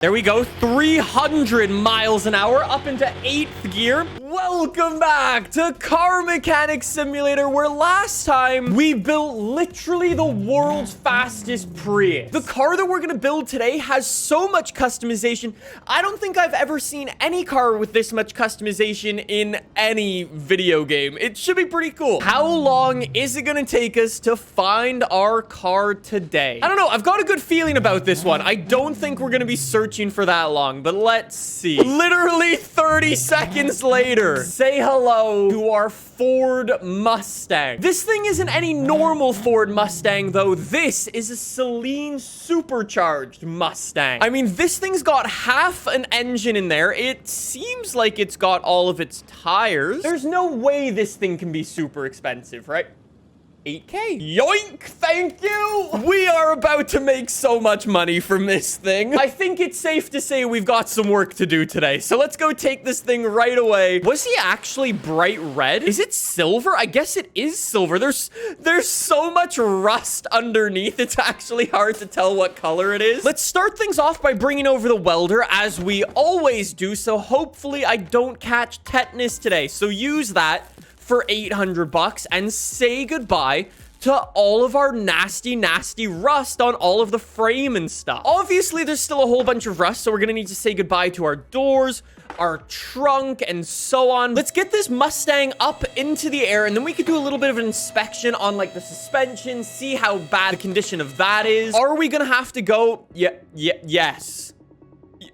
There we go, 300 miles an hour up into 8th gear. Welcome back to Car Mechanic Simulator, where last time we built literally the world's fastest Prius. The car that we're gonna build today has so much customization. I don't think I've ever seen any car with this much customization in any video game. It should be pretty cool. How long is it gonna take us to find our car today? I don't know, I've got a good feeling about this one. I don't think we're gonna be searching for that long, but let's see. Literally 30 seconds later, say hello to our Ford Mustang. This thing isn't any normal Ford Mustang, though. This is a Celine supercharged Mustang. I mean, this thing's got half an engine in there. It seems like it's got all of its tires. There's no way this thing can be super expensive, right? 8K. Yoink! Thank you! We are about to make so much money from this thing. I think it's safe to say we've got some work to do today. So let's go take this thing right away. Was he actually bright red? Is it silver? I guess it is silver. There's so much rust underneath. It's actually hard to tell what color it is. Let's start things off by bringing over the welder, as we always do. So hopefully I don't catch tetanus today. So use that for 800 bucks and say goodbye to all of our nasty rust on all of the frame and stuff. Obviously, there's still a whole bunch of rust, so we're gonna need to say goodbye to our doors, our trunk, and so on. Let's get this Mustang up into the air, and then we could do a little bit of an inspection on, like, the suspension, see how bad the condition of that is. Are we gonna have to go? Yes.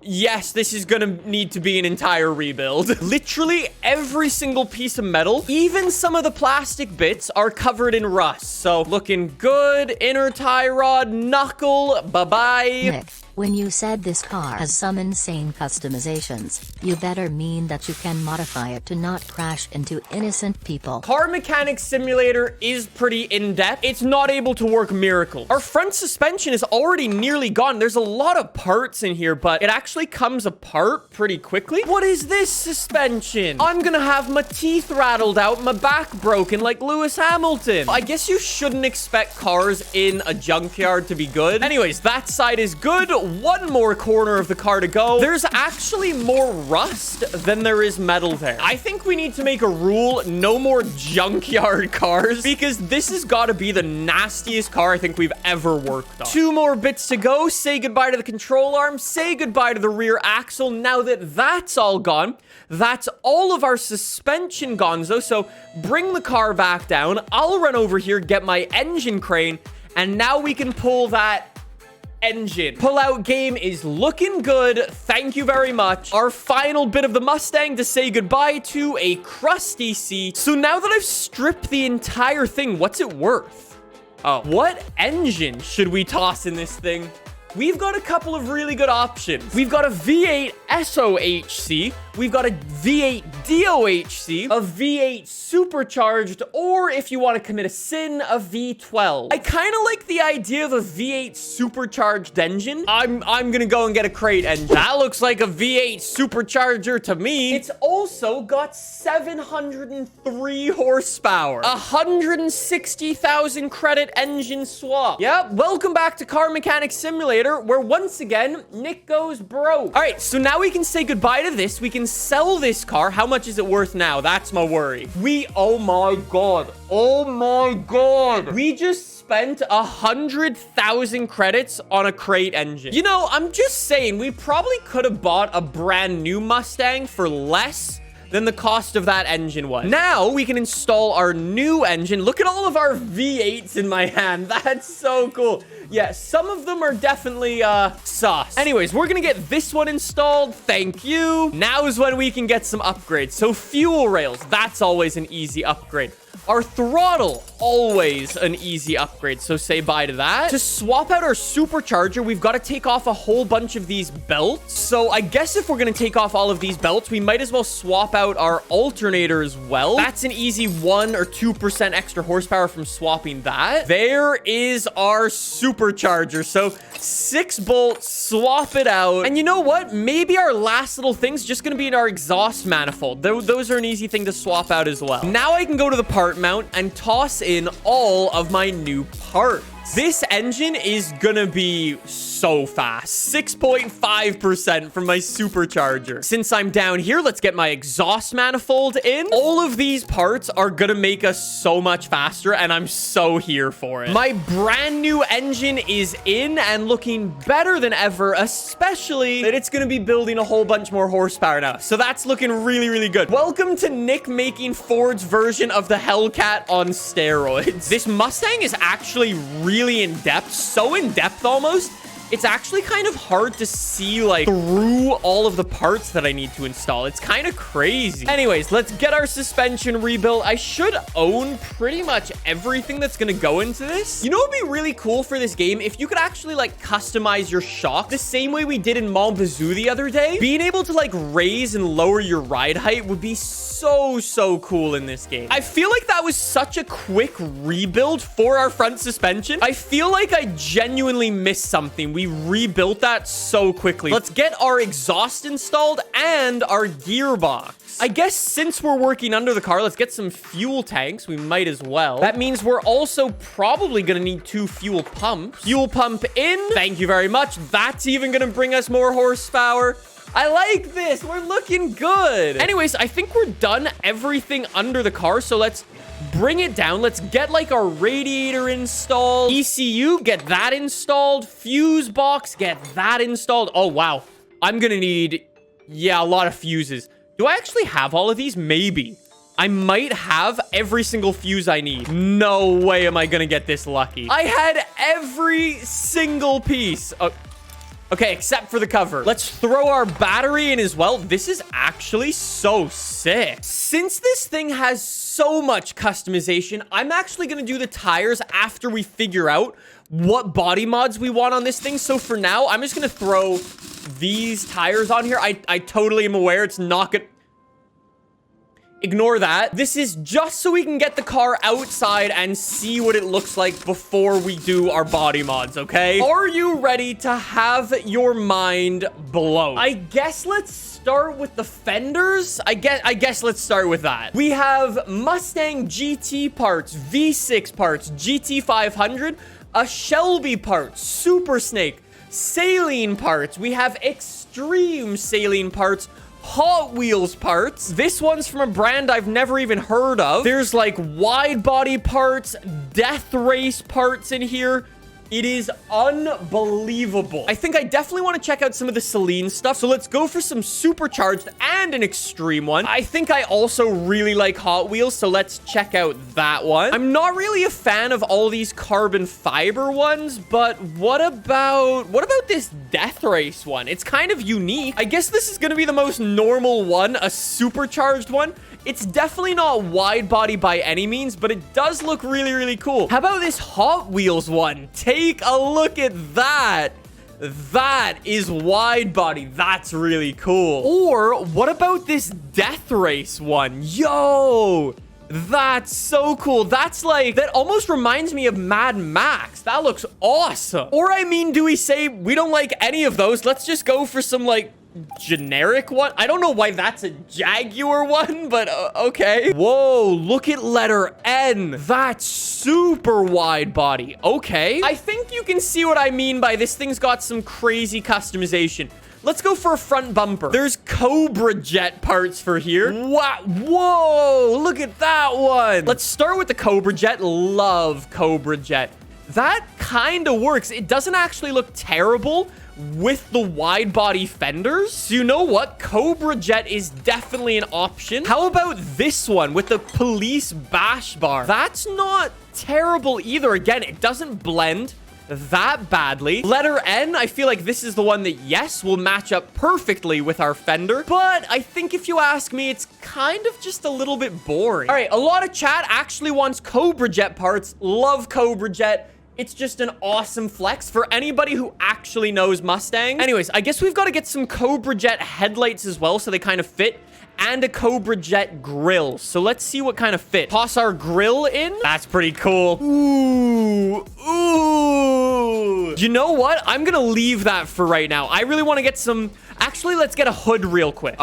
Yes, this is gonna need to be an entire rebuild. Literally every single piece of metal, even some of the plastic bits, are covered in rust. So looking good. Inner tie rod, knuckle, bye-bye. Nick, when you said this car has some insane customizations, you better mean that you can modify it to not crash into innocent people. Car Mechanic Simulator is pretty in-depth. It's not able to work miracles. Our front suspension is already nearly gone. There's a lot of parts in here, but it actually comes apart pretty quickly. What is this suspension? I'm gonna have my teeth rattled out, my back broken like Lewis Hamilton. I guess you shouldn't expect cars in a junkyard to be good. Anyways, that side is good. One more corner of the car to go. There's actually more rust than there is metal there. I think we need to make a rule, no more junkyard cars, because this has got to be the nastiest car I think we've ever worked on. 2 more bits to go. Say goodbye to the control arm. Say goodbye to the rear axle. Now that that's all gone, that's all of our suspension gonzo. So bring the car back down. I'll run over here, get my engine crane, and now we can pull that engine. Pull-out game is looking good. Thank you very much. Our final bit of the Mustang to say goodbye to a crusty seat. So now that I've stripped the entire thing, what's it worth? Oh, what engine should we toss in this thing? We've got a couple of really good options. We've got a V8 SOHC, we've got a V8 DOHC, a V8 supercharged, or if you want to commit a sin, a V12. I kind of like the idea of a V8 supercharged engine. I'm gonna go and get a crate engine. That looks like a V8 supercharger to me. It's also got 703 horsepower, 160,000 credit engine swap. Yep, welcome back to Car Mechanic Simulator, where once again, Nick goes broke. All right, so now we can say goodbye to this. We can sell this car. How much is it worth now? That's my worry. Oh my God. We just spent 100,000 credits on a crate engine. You know, I'm just saying, we probably could have bought a brand new Mustang for less than the cost of that engine was. Now we can install our new engine. Look at all of our V8s in my hand. That's so cool. Yeah, some of them are definitely sus. Anyways, we're gonna get this one installed. Thank you. Now is when we can get some upgrades. So fuel rails, that's always an easy upgrade. Our throttle, always an easy upgrade, so say bye to that. To swap out our supercharger, we've got to take off a whole bunch of these belts. So I guess if we're going to take off all of these belts, we might as well swap out our alternator as well. That's an easy 1 or 2% extra horsepower from swapping that. There is our supercharger. So 6 bolts, swap it out. And you know what? Maybe our last little thing's just going to be in our exhaust manifold. Those are an easy thing to swap out as well. Now I can go to the part mount and toss in all of my new parts. max. This engine is gonna be so fast. 6.5% from my supercharger. Since I'm down here, let's get my exhaust manifold in. All of these parts are gonna make us so much faster, and I'm so here for it. My brand new engine is in and looking better than ever, especially that it's gonna be building a whole bunch more horsepower now. So that's looking really, really good. Welcome to Nick making Ford's version of the Hellcat on steroids. This Mustang is actually really in-depth, so in-depth almost. It's actually kind of hard to see, like, through all of the parts that I need to install. It's kind of crazy. Anyways, let's get our suspension rebuilt. I should own pretty much everything that's going to go into this. You know what would be really cool for this game? If you could actually, like, customize your shock the same way we did in Mont Bazou the other day. Being able to, like, raise and lower your ride height would be so cool in this game. I feel like that was such a quick rebuild for our front suspension. I feel like I genuinely missed something. We rebuilt that so quickly. Let's get our exhaust installed and our gearbox. I guess since we're working under the car, let's get some fuel tanks. We might as well. That means we're also probably gonna need 2 fuel pumps. Fuel pump in. Thank you very much. That's even gonna bring us more horsepower. I like this. We're looking good. Anyways, I think we're done everything under the car. So let's bring it down. Let's get like our radiator installed. ECU, get that installed. Fuse box, get that installed. Oh, wow. I'm going to need, yeah, a lot of fuses. Do I actually have all of these? Maybe. I might have every single fuse I need. No way am I going to get this lucky. I had every single piece. Okay, except for the cover. Let's throw our battery in as well. This is actually so sick. Since this thing has so much customization, I'm actually going to do the tires after we figure out what body mods we want on this thing. So for now, I'm just going to throw these tires on here. I totally am aware it's not going to... Ignore that. This is just so we can get the car outside and see what it looks like before we do our body mods, okay? Are you ready to have your mind blown? I guess let's start with the fenders. I guess let's start with that. We have Mustang GT parts, V6 parts, GT 500, a Shelby part, Super Snake, Saline parts. We have Extreme Saline parts, Hot Wheels parts. This one's from a brand I've never even heard of. There's like wide body parts, death race parts in here. It is unbelievable. I think I definitely want to check out some of the Saline stuff. So let's go for some supercharged and an extreme one. I think I also really like Hot Wheels. So let's check out that one. I'm not really a fan of all these carbon fiber ones, but what about this death race one? It's kind of unique. I guess this is going to be the most normal one, a supercharged one. It's definitely not wide body by any means, but it does look really, really cool. How about this Hot Wheels one? Take a look at that. That is wide body. That's really cool. Or what about this death race one? Yo, that's so cool. That's like, that almost reminds me of Mad Max. That looks awesome. Or I mean, do we say we don't like any of those? Let's just go for some like generic one. I don't know why that's a Jaguar one, but okay. Whoa, look at letter N. That's super wide body. Okay. I think you can see what I mean by this thing's got some crazy customization. Let's go for a front bumper. There's Cobra Jet parts for here. Wow. Whoa, look at that one. Let's start with the Cobra Jet. Love Cobra Jet. That kind of works. It doesn't actually look terrible with the wide body fenders. So you know what? Cobra Jet is definitely an option. How about this one with the police bash bar? That's not terrible either. Again, it doesn't blend that badly. Letter N, I feel like this is the one that, yes, will match up perfectly with our fender. But I think if you ask me, it's kind of just a little bit boring. All right, a lot of chat actually wants Cobra Jet parts. Love Cobra Jet. It's just an awesome flex for anybody who actually knows Mustangs. Anyways, I guess we've got to get some Cobra Jet headlights as well so they kind of fit, and a Cobra Jet grill. So let's see what kind of fit. Toss our grill in. That's pretty cool. Ooh. Ooh. You know what? I'm going to leave that for right now. I really want to get some... Actually, let's get a hood real quick.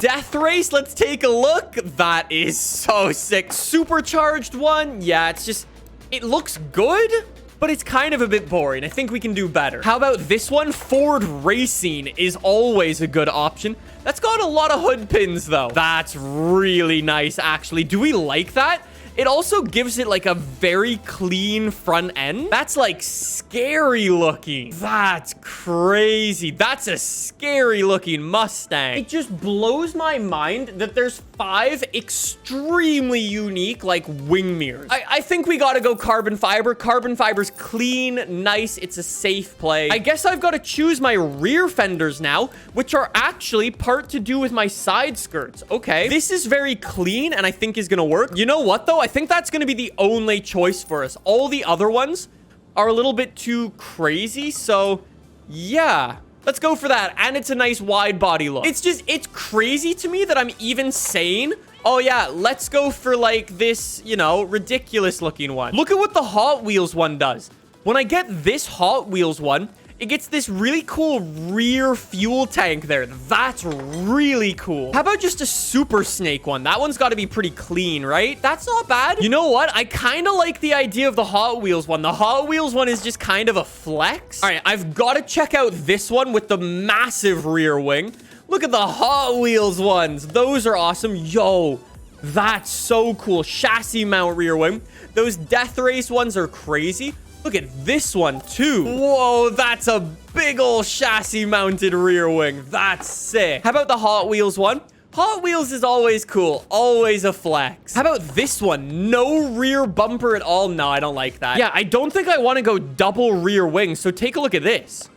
Death race. Let's take a look. That is so sick. Supercharged one. Yeah, it's just... It looks good, but it's kind of a bit boring. I think we can do better. How about this one? Ford Racing is always a good option. That's got a lot of hood pins, though. That's really nice, actually. Do we like that? It also gives it like a very clean front end. That's like scary looking. That's crazy. That's a scary looking Mustang. It just blows my mind that there's 5 extremely unique like wing mirrors. I think we gotta go carbon fiber. Carbon fiber's clean, nice. It's a safe play. I guess I've got to choose my rear fenders now, which are actually part to do with my side skirts. Okay, this is very clean and I think is gonna work. You know what though? I think that's gonna be the only choice for us. All the other ones are a little bit too crazy, so yeah, let's go for that. And it's a nice wide body look. It's crazy to me that I'm even saying, oh yeah, let's go for like this, you know, ridiculous looking one. Look at what the Hot Wheels one does. When I get this Hot Wheels one, it gets this really cool rear fuel tank there. That's really cool. How about just a Super Snake one? That one's got to be pretty clean, right? That's not bad. You know what? I kind of like the idea of the Hot Wheels one. The Hot Wheels one is just kind of a flex. All right, I've got to check out this one with the massive rear wing. Look at the Hot Wheels ones. Those are awesome. Yo, that's so cool. Chassis mount rear wing. Those Death Race ones are crazy. Look at this one, too. Whoa, that's a big ol' chassis mounted rear wing. That's sick. How about the Hot Wheels one? Hot Wheels is always cool. Always a flex. How about this one? No rear bumper at all. No, I don't like that. Yeah, I don't think I want to go double rear wing. So take a look at this.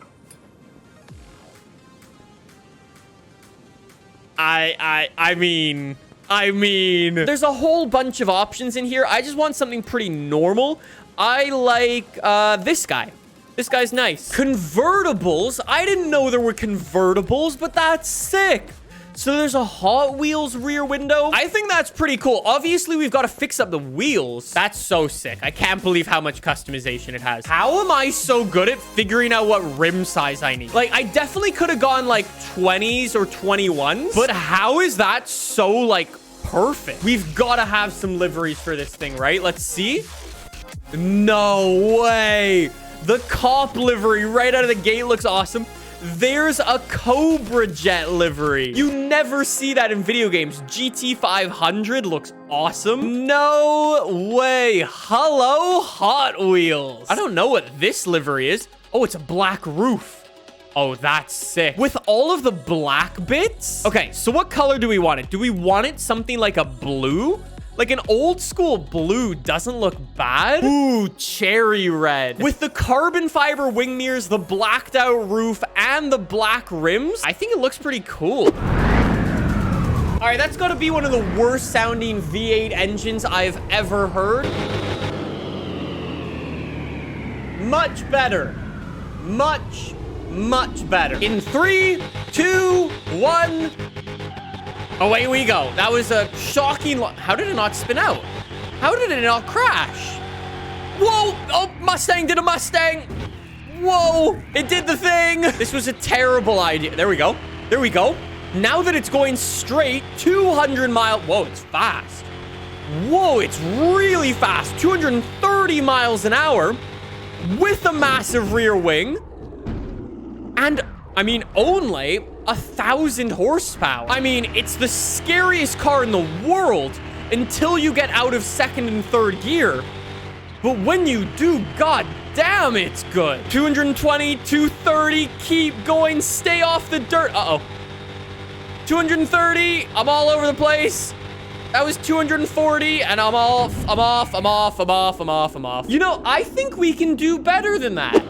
I mean, there's a whole bunch of options in here. I just want something pretty normal. I like this guy. This guy's nice. Convertibles. I didn't know there were convertibles, but that's sick. So there's a Hot Wheels rear window. I think that's pretty cool. Obviously, we've got to fix up the wheels. That's so sick. I can't believe how much customization it has. How am I so good at figuring out what rim size I need? Like, I definitely could have gone like 20s or 21s, but how is that so like perfect? We've got to have some liveries for this thing, right? Let's see. No way. The cop livery right out of the gate looks awesome. There's a Cobra Jet livery. You never see that in video games. GT500 looks awesome. No way. Hello, Hot Wheels. I don't know what this livery is. Oh, it's a black roof. Oh, that's sick. With all of the black bits? Okay, so what color do we want it? Do we want it something like a blue? Like an old school blue doesn't look bad. Ooh, cherry red. With the carbon fiber wing mirrors, the blacked out roof, and the black rims, I think it looks pretty cool. All right, that's got to be one of the worst sounding V8 engines I've ever heard. Much better. Much better. In 3, 2, 1... away we go. That was a shocking... how did it not spin out? How did it not crash? Whoa! Oh, Mustang did a Mustang! Whoa! It did the thing! This was a terrible idea. There we go. There we go. Now that it's going straight, 200 miles... whoa, it's fast. Whoa, it's really fast. 230 miles an hour with a massive rear wing. And... I mean, only 1,000 horsepower. I mean, it's the scariest car in the world until you get out of second and third gear. But when you do, god damn, it's good. 220, 230, keep going, stay off the dirt. Uh-oh. 230, I'm all over the place. That was 240, and I'm off. You know, I think we can do better than that.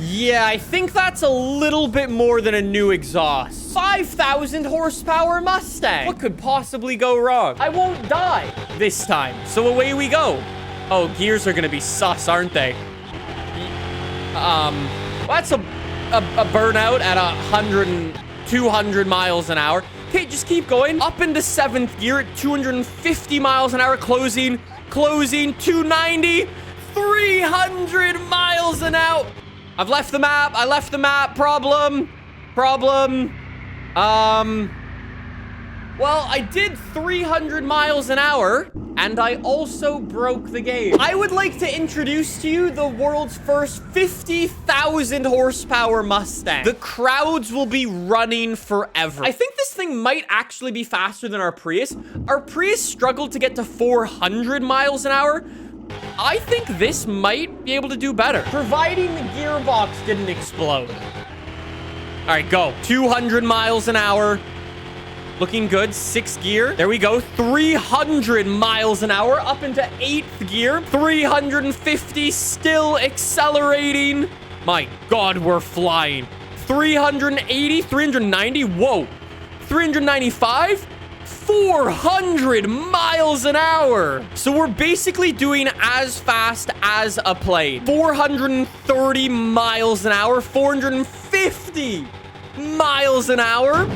Yeah, I think that's a little bit more than a new exhaust. 5,000 horsepower Mustang. What could possibly go wrong? I won't die this time. So away we go. Oh, gears are gonna be sus, aren't they? That's a burnout at 100 and 200 miles an hour. Okay, just keep going. Up into 7th gear at 250 miles an hour. Closing, 290, 300 miles an hour. I've left the map. I left the map. Problem. Well, I did 300 miles an hour, and I also broke the game. I would like to introduce to you the world's first 50,000 horsepower Mustang. The crowds will be running forever. I think this thing might actually be faster than our Prius. Our Prius struggled to get to 400 miles an hour. I think this might be able to do better, providing the gearbox didn't explode. All right, go. 200 miles an hour. Looking good. 6th gear. There we go. 300 miles an hour up into 8th gear. 350, still accelerating. My God, we're flying. 380, 390. Whoa. 395. 400 miles an hour. So we're basically doing as fast as a plane. 430 miles an hour. 450 miles an hour.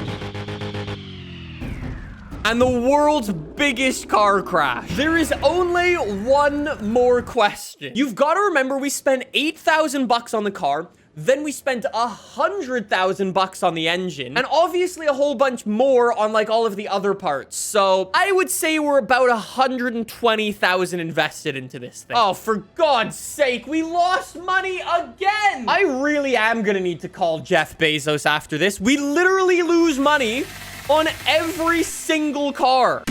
And the world's biggest car crash. There is only one more question. You've got to remember we spent 8,000 bucks on the car. Then we spent 100,000 bucks on the engine. And obviously a whole bunch more on like all of the other parts. So I would say we're about 120,000 invested into this thing. Oh, for God's sake, we lost money again. I really am gonna need to call Jeff Bezos after this. We literally lose money on every single car.